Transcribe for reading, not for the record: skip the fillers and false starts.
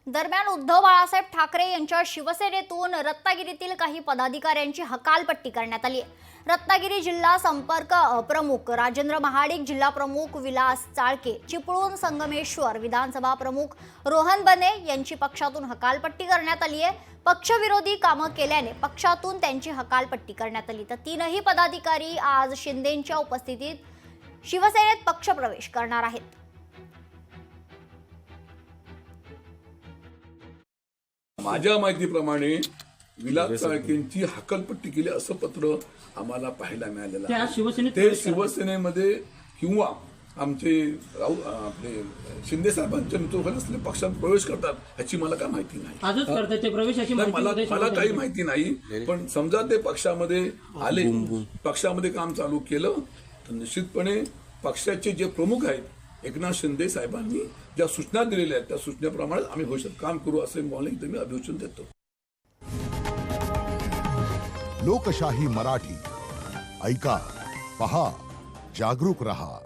दरम्यान उद्धव बाळासाहेब ठाकरे यांच्या शिवसेनेतून रत्नागिरीतील काही पदाधिकाऱ्यांची हकालपट्टी करण्यात आली आहे। रत्नागिरी जिल्हा संपर्क प्रमुख राजेंद्र महाडिक, जिल्हा प्रमुख विलास चाळके, चिपळूण संगमेश्वर विधानसभा प्रमुख रोहन बने यांची पक्षातून हकालपट्टी करण्यात आली आहे। पक्षविरोधी कामं केल्याने पक्षातून त्यांची हकालपट्टी करण्यात आली। तर तीनही पदाधिकारी आज शिंदेंच्या उपस्थितीत शिवसेनेत पक्षप्रवेश करणार आहेत। माझ्या माहितीप्रमाणे विलास चाळकेंची हकालपट्टी केली असं पत्र आम्हाला पाहायला मिळालेलं आहे। ते शिवसेनेमध्ये किंवा आमचे आपले शिंदे साहेबांच्या नेतृत्वाखाली पक्षात प्रवेश करतात ह्याची मला काय माहिती नाही। आजच करतात ते प्रवेशाची मला काही माहिती नाही, पण समजा ते पक्षामध्ये आले, पक्षामध्ये काम चालू केलं तर निश्चितपणे पक्षाचे जे प्रमुख आहेत एकनाथ शिंदे साहेबांनी ज्या सूचना दिलेल्या आहेत त्या सूचनेप्रमाणे आम्ही भविष्यात काम करू असे मला इथे मी अभिवचन देतो। लोकशाही मराठी ऐका, पहा, जागरूक रहा।